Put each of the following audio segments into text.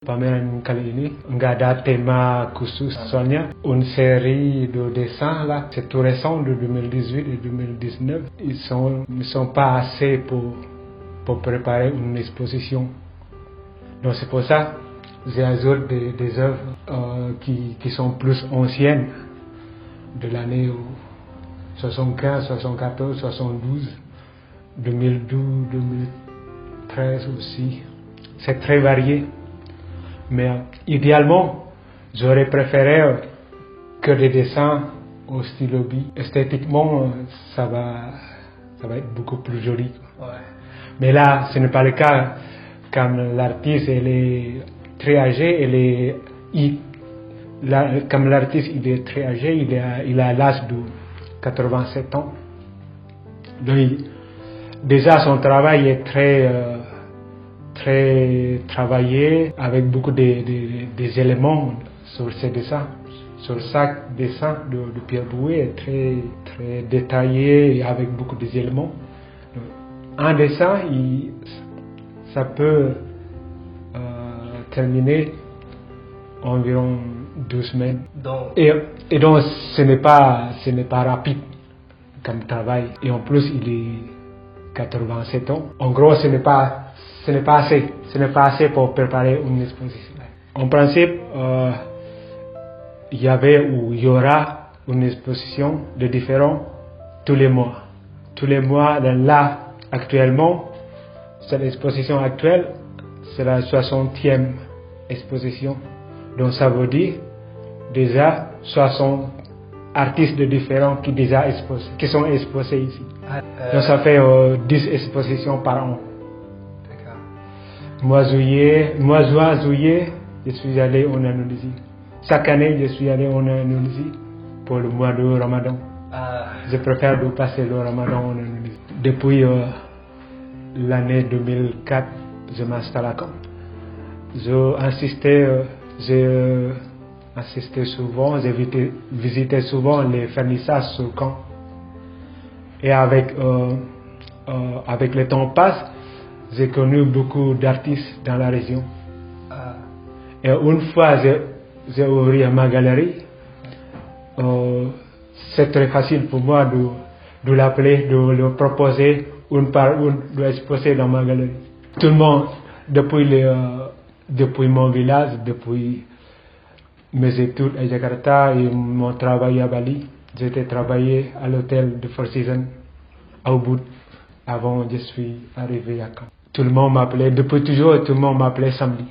Pameran kali ini nggak ada tema khusus, soalnya une série de dessins là, c'est tout récent de 2018 et 2019. Ils sont pas assez pour préparer une exposition. Donc c'est pour ça j'ai ajouté des œuvres qui sont plus anciennes, de l'année 75, 74, 72, 2012, 2013 aussi. C'est très varié. Mais idéalement, j'aurais préféré que des dessins au stylo bi. Esthétiquement, ça va être beaucoup plus joli. Ouais. Mais là, ce n'est pas le cas. Comme l'artiste elle est très âgé, comme l'artiste il est très âgé, il a l'âge de 87 ans. Donc, déjà son travail est très travaillé, avec beaucoup des éléments sur ces dessins. Sur chaque dessin de Pierre Bouet est très détaillé, avec beaucoup d'éléments. Un dessin, ça peut terminer environ 2 semaines. Et donc ce n'est pas rapide comme travail. Et en plus il est 87 ans. En gros, ce n'est pas assez pour préparer une exposition. En principe, il y avait ou il y aura une exposition de différents tous les mois. Tous les mois, là, actuellement, cette exposition actuelle, c'est la 60e exposition. Donc ça veut dire déjà 60 artistes de différents qui sont exposés ici. Donc ça fait 10 expositions par an. Mois juin, juillet, je suis allé en Indonésie. Chaque année, je suis allé en Indonésie pour le mois de Ramadan. Je préfère de passer le Ramadan en Indonésie. Depuis l'année 2004, je m'installe à Caen. J'ai assisté souvent, j'ai visité souvent les vernissages sur Caen. Et avec le temps passe, j'ai connu beaucoup d'artistes dans la région. Et une fois j'ai ouvert ma galerie, c'est très facile pour moi de l'appeler, de le proposer une par une, de exposer dans ma galerie. Tout le monde, depuis mon village, depuis mes études à Jakarta et mon travail à Bali, j'étais travaillé à l'hôtel de Four Seasons à Ubud. Avant, je suis arrivé à Caen. Tout le monde m'appelait, depuis toujours, tout le monde m'appelait Samedi.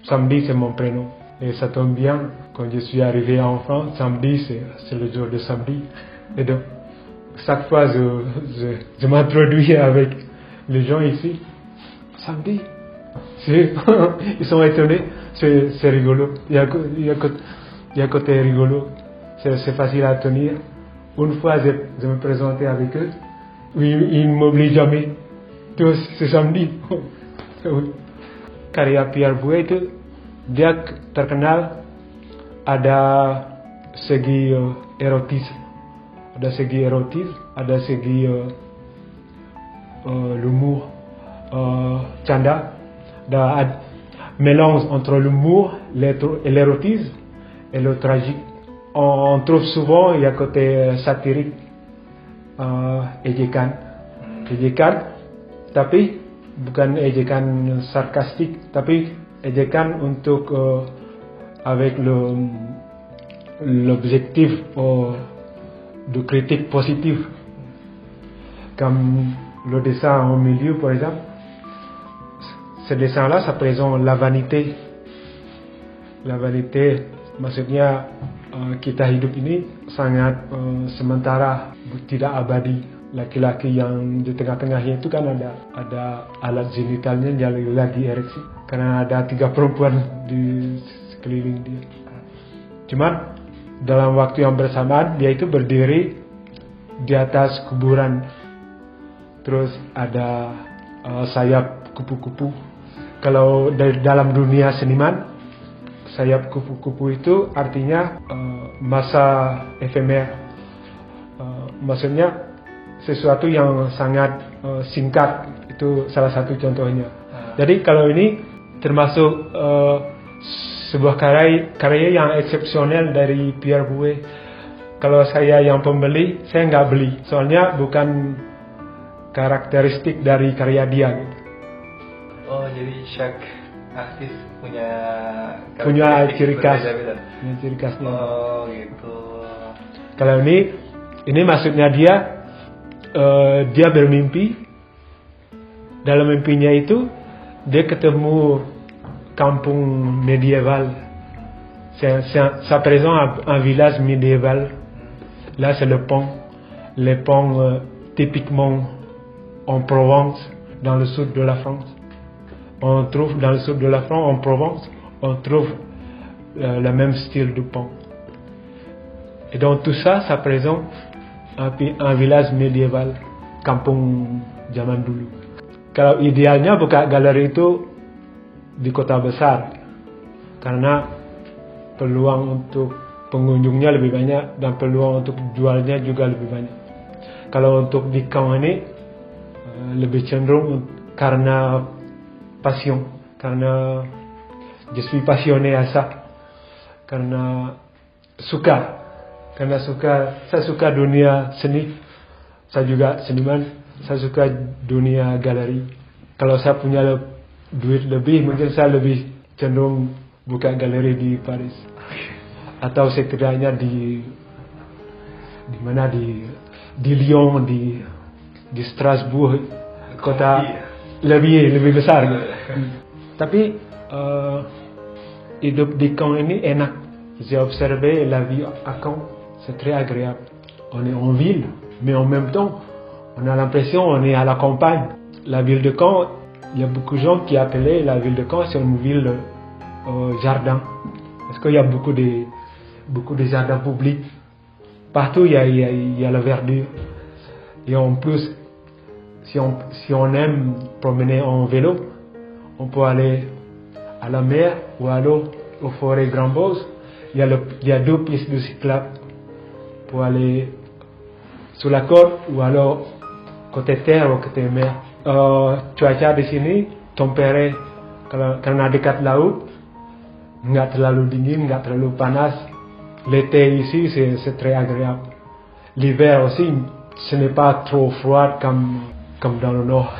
Samedi, c'est mon prénom. Et ça tombe bien, quand je suis arrivé en France, samedi, c'est le jour de samedi. Et donc, chaque fois, je m'introduis avec les gens ici. Samedi. Ils sont étonnés. C'est rigolo. Il y a un côté rigolo. C'est facile à tenir. Une fois, je me présentais avec eux. Ils ne m'oublient jamais. C'est samedi. Karya Pierre Bouet itu dia terkenal ada segi erotis, ada segi l'humour, canda, mélange entre l'humour et l'érotisme et le tragique. On trouve souvent il y a côté satirique, ejekan, tapi bukan ejekan sarkastik, tapi ejekan untuk avec l'objectif de critique positive, comme le dessin au milieu par exemple. Ce dessin-là, ça présente la vanité. La vanité, maksudnya kita hidup ini sangat sementara, tidak abadi. Laki-laki yang di tengah-tengahnya itu kan ada alat genitalnya yang lagi ereksi, karena ada 3 perempuan di sekeliling dia. Cuman dalam waktu yang bersamaan dia itu berdiri di atas kuburan, terus ada sayap kupu-kupu. Kalau dalam dunia seniman, sayap kupu-kupu itu artinya masa efemer, maksudnya sesuatu yang sangat singkat, itu salah satu contohnya. Jadi kalau ini termasuk sebuah karya yang eksepsional dari Pierre Bouet. Kalau saya yang pembeli, saya nggak beli. Soalnya bukan karakteristik dari karya dia. Gitu. Oh, jadi chaque artis punya ciri khas. Punya ciri khasnya. Oh, gitu. Kalau ini maksudnya dia bermimpi. Dalam mimpinya itu dia ketemu kampung médiéval. Ça présente un village médiéval. Là, c'est le pont. Les ponts typiquement en Provence, dans le sud de la France. On trouve dans le sud de la France, en Provence, on trouve le même style de pont. Et donc tout ça, ça présente un village médiéval, kampung zaman dulu. Kalau idealnya buka galeri itu di kota besar, karena peluang untuk pengunjungnya lebih banyak dan peluang untuk jualnya juga lebih banyak. Kalau untuk di Caen ini lebih cenderung karena passion, karena je suis passionné à ça, karena saya suka dunia seni, saya juga seniman, saya suka dunia galeri. Kalau saya punya duit lebih, mungkin saya lebih cenderung buka galeri di Paris atau setidaknya di mana di Lyon, di Strasbourg, kota lebih besar. Tapi hidup di Caen ini enak. J'ai observé la vie à Caen, c'est très agréable. On est en ville, mais en même temps, on a l'impression on est à la campagne. La ville de Caen, il y a beaucoup de gens qui appelaient la ville de Caen, c'est une ville jardin, parce qu'il y a beaucoup de jardins publics. Partout il y a la verdure. Et en plus, si on aime promener en vélo, on peut aller à la mer ou alors aux forêts Grand-Bose. Il y a 2 pistes de cyclable pour aller sur la côte ou alors côté terre ou côté mer. Cuaca di sini tempéré karena dekat laut, nggak terlalu dingin, nggak terlalu panas. L'été ici c'est très agréable. L'hiver aussi, ce n'est pas trop froid comme dans le nord.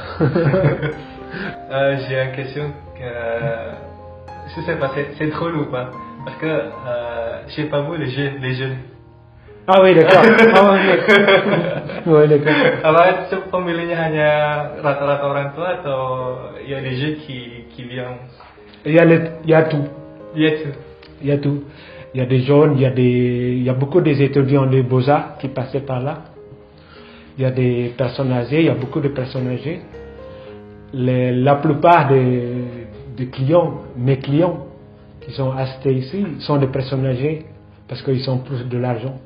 J'ai une question. Je sais pas, c'est drôle ou pas? Parce que chez Pabou, les jeunes. Ah oui, d'accord. Oui, d'accord. Apa pemilihnya hanya rata-rata orang tua atau il y a des jeunes qui viennent? Il y a tout. Il y a tout. Il y a tout. Il y a des jeunes, il y a beaucoup des étudiants de Beaux-Arts qui passaient par là. Il y a des personnes âgées, il y a beaucoup de personnes âgées. La plupart des clients, mes clients, qui sont achetés ici, sont des personnes âgées parce qu'ils ont plus de l'argent.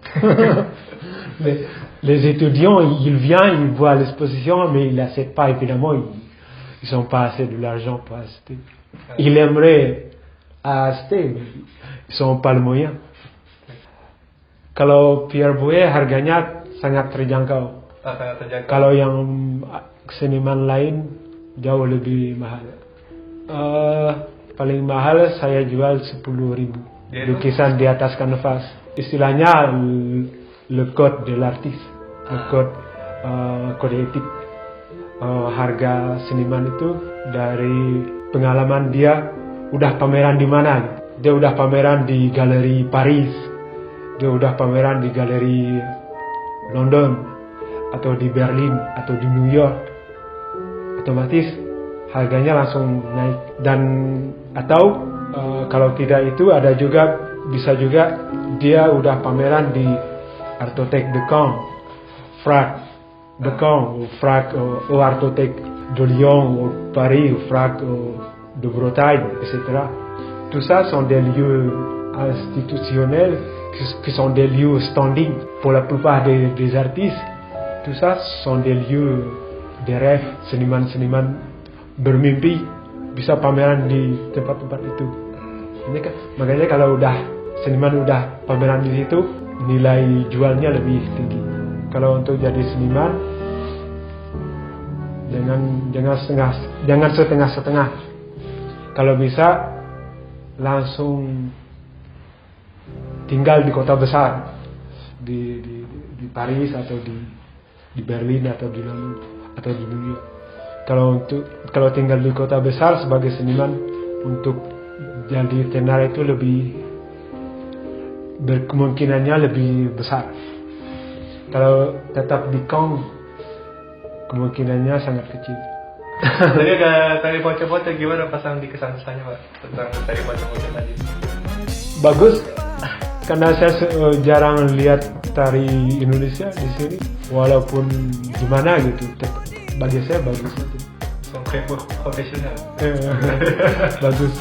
Les étudiants, ils viennent, ils voient l'exposition, mais ils n'achètent pas, évidemment, ils n'ont pas assez de l'argent pour acheter. Ils aimeraient acheter, mais ils n'ont pas le moyen. Kalau Pierre Bouet harganya sangat terjangkau. Kalau yang seniman lain jauh lebih mahal. Paling mahal saya jual 10.000 lukisan di atas kanvas. Istilahnya le code de l'artiste, le code etik. Harga seniman itu dari pengalaman dia udah pameran di mana. Dia udah pameran di galeri Paris, dia udah pameran di galeri London atau di Berlin atau di New York. Otomatis harganya langsung naik. Dan atau kalau tidak itu bisa juga dia udah pameran di Artothèque de Caen, FRAC de Caen, ou FRAC ou Artothèque de Lyon, ou Paris, ou FRAC de Bretagne, etc. Tout ça sont des lieux institutionnels qui sont des lieux standing pour la plupart des artistes. Tout ça sont des lieux de rêve. Seniman-seniman bermimpi bisa pameran di tempat-tempat itu. Makanya kalau seniman udah pameran di situ, nilai jualnya lebih tinggi. Kalau untuk jadi seniman, jangan setengah-setengah. kalau bisa langsung tinggal di kota besar, di Paris atau di Berlin atau di London atau di New York. Kalau tinggal di kota besar sebagai seniman, untuk jadi tenar itu kemungkinannya lebih besar. Kalau tetap di Kong, kemungkinannya sangat kecil. Tadi ada tari poco-poco, gimana pasang di kesan-kesannya Pak tentang tari poco-poco tadi? Bagus, karena saya jarang lihat tari Indonesia di sini, walaupun gimana gitu, bagi saya bagus itu. Kayak profesional. Bagus.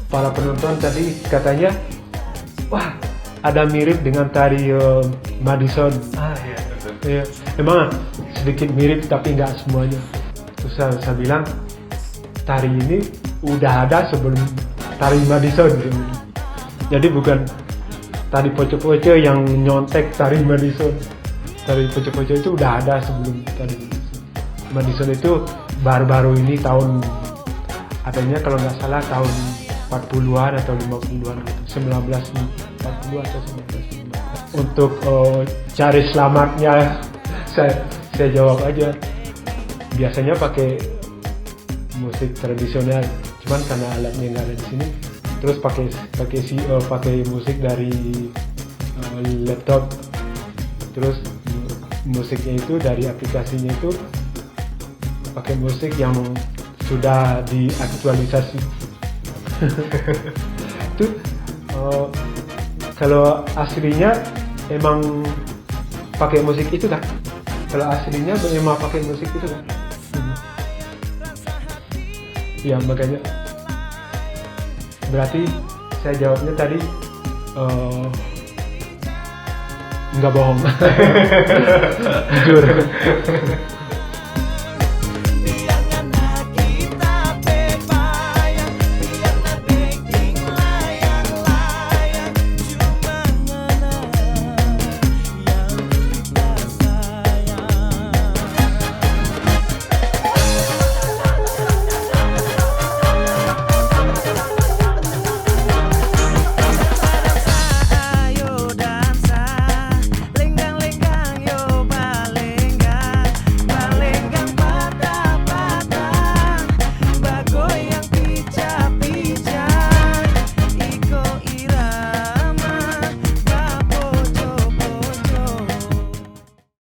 Para penonton tadi katanya, wah ada mirip dengan tari Madison. Iya betul. Ya, emang sedikit mirip tapi nggak semuanya. Terus saya bilang tari ini udah ada sebelum tari Madison gitu. Jadi bukan tari poco-poco yang nyontek tari Madison. Tari poco-poco itu udah ada sebelum tari Madison. Madison itu baru-baru ini adanya kalau nggak salah tahun 40-an atau 50-an gitu. 1940 atau 1950. Untuk cari selamatnya saya jawab aja. Biasanya pakai musik tradisional, cuman karena alatnya nggak ada di sini, terus pakai musik dari laptop, terus musiknya itu dari aplikasinya itu pakai musik yang sudah diaktualisasi. Itu kalau aslinya emang pakai musik itu kan? Kalau aslinya memang pakai musik itu kan? Ya makanya berarti saya jawabnya tadi nggak bohong. Jujur.